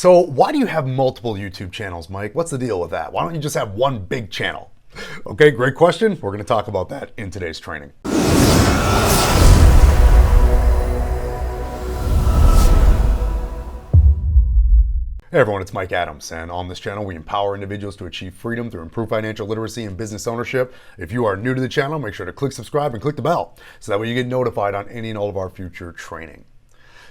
So why do you have multiple YouTube channels, Mike? What's the deal with that? Why don't you just have one big channel? Okay, great question. We're going to talk about that in today's training. Hey everyone, it's Mike Adams, and on this channel we empower individuals to achieve freedom through improved financial literacy and business ownership. If you are new to the channel, make sure to click subscribe and click the bell so that way you get notified on any and all of our future training.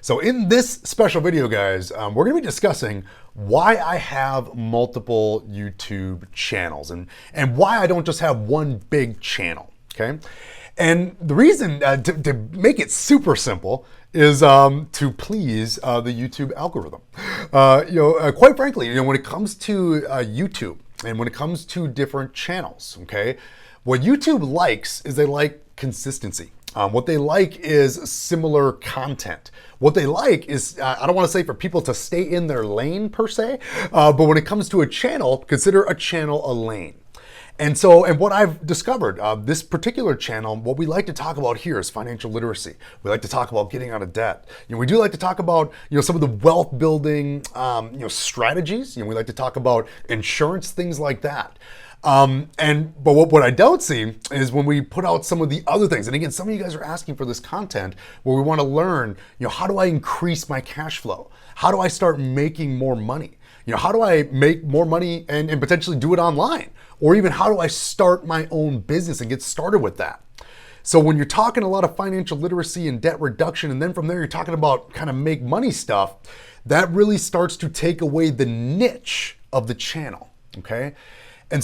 So in this special video, guys, we're going to be discussing why I have multiple YouTube channels and why I don't just have one big channel, okay? And the reason, to make it super simple, is to please the YouTube algorithm. Quite frankly, when it comes to YouTube and when it comes to different channels, okay, what YouTube likes is they like consistency. What they like is similar content. What they like is, I don't want to say for people to stay in their lane per se, but when it comes to a channel, consider a channel a lane. And what I've discovered, this particular channel, what we like to talk about here is financial literacy. We like to talk about getting out of debt. We do like to talk about, some of the wealth building, strategies. We like to talk about insurance, things like that. But what I don't see is when we put out some of the other things. And again, some of you guys are asking for this content where we want to learn, how do I increase my cash flow? How do I start making more money? How do I make more money and potentially do it online? Or even how do I start my own business and get started with that? So when you're talking a lot of financial literacy and debt reduction, and then from there you're talking about kind of make money stuff, that really starts to take away the niche of the channel, okay? And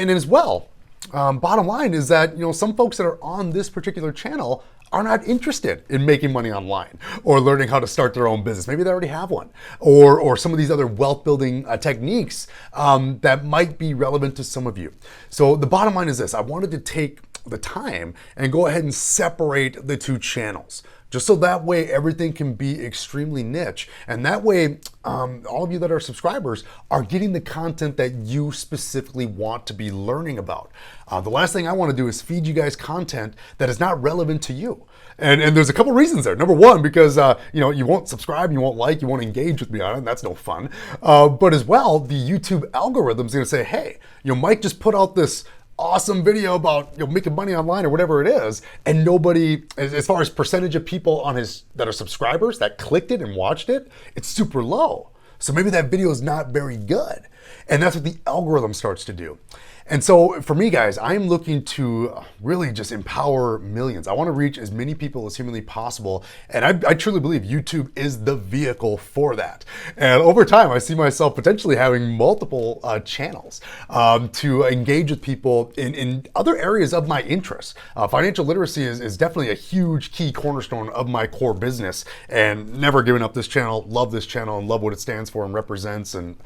as well, bottom line is that, some folks that are on this particular channel are not interested in making money online or learning how to start their own business. Maybe they already have one, or some of these other wealth building techniques that might be relevant to some of you. So the bottom line is this: I wanted to take the time and go ahead and separate the two channels, just so that way everything can be extremely niche. And that way, all of you that are subscribers are getting the content that you specifically want to be learning about. The last thing I want to do is feed you guys content that is not relevant to you. And there's a couple reasons there. Number one, because you won't subscribe, you won't like, you won't engage with me on it, and that's no fun. But as well, the YouTube algorithm is going to say, hey, Mike just put out this awesome video about making money online or whatever it is, and nobody, as far as percentage of people that are subscribers that clicked it and watched it, it's super low. So maybe that video is not very good, and that's what the algorithm starts to do. And so for me, guys, I'm looking to really just empower millions. I want to reach as many people as humanly possible. And I truly believe YouTube is the vehicle for that. And over time, I see myself potentially having multiple channels to engage with people in other areas of my interests. Financial literacy is definitely a huge key cornerstone of my core business, and never giving up this channel. Love this channel and love what it stands for and represents. And,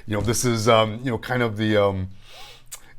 this is, kind of the,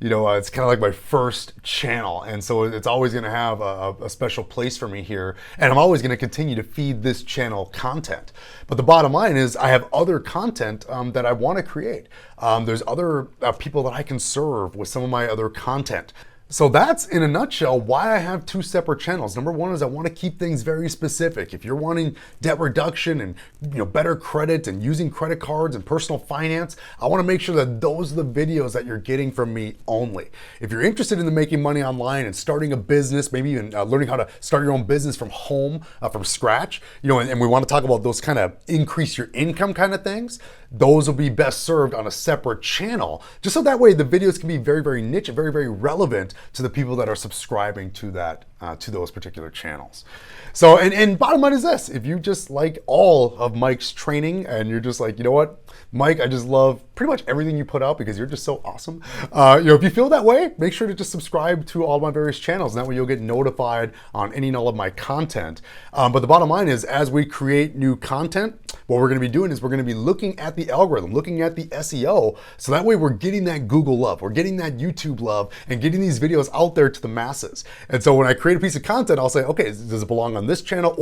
it's kind of like my first channel. And so it's always going to have a special place for me here. And I'm always going to continue to feed this channel content. But the bottom line is I have other content that I want to create. There's other people that I can serve with some of my other content. So that's, in a nutshell, why I have two separate channels. Number one is I want to keep things very specific. If you're wanting debt reduction and better credit and using credit cards and personal finance, I want to make sure that those are the videos that you're getting from me only. If you're interested in making money online and starting a business, maybe even learning how to start your own business from home, from scratch, and we want to talk about those kind of increase your income kind of things, those will be best served on a separate channel, just so that way the videos can be very, very niche and very, very relevant to the people that are subscribing to that, to those particular channels. So, and bottom line is this: if you just like all of Mike's training and you're just like, you know what, Mike, I just love pretty much everything you put out because you're just so awesome. If you feel that way, make sure to just subscribe to all my various channels, and that way you'll get notified on any and all of my content. But the bottom line is, as we create new content, what we're going to be doing is we're going to be looking at the algorithm, looking at the SEO, so that way we're getting that Google love, we're getting that YouTube love, and getting these videos out there to the masses. And so when I create a piece of content, I'll say, okay, does it belong on this channel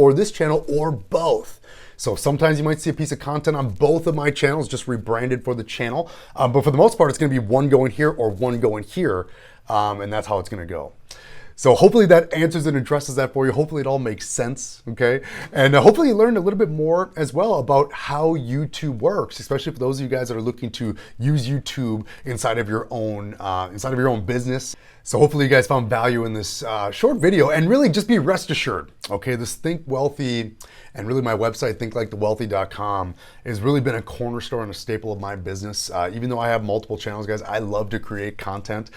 or both? So sometimes you might see a piece of content on both of my channels, just rebranded for the channel. But for the most part, it's going to be one going here or one going here. And that's how it's going to go. So hopefully that answers and addresses that for you. Hopefully it all makes sense, okay? And hopefully you learned a little bit more as well about how YouTube works, especially for those of you guys that are looking to use YouTube inside of your own business. So hopefully you guys found value in this short video, and really just be rest assured, okay? This Think Wealthy and really my website, thinklikthewealthy.com, has really been a cornerstone and a staple of my business. Even though I have multiple channels, guys, I love to create content.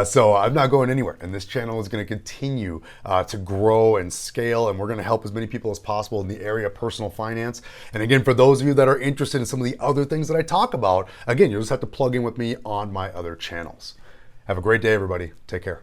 So I'm not going anywhere. And this channel is going to continue to grow and scale. And we're going to help as many people as possible in the area of personal finance. And again, for those of you that are interested in some of the other things that I talk about, again, you'll just have to plug in with me on my other channels. Have a great day, everybody. Take care.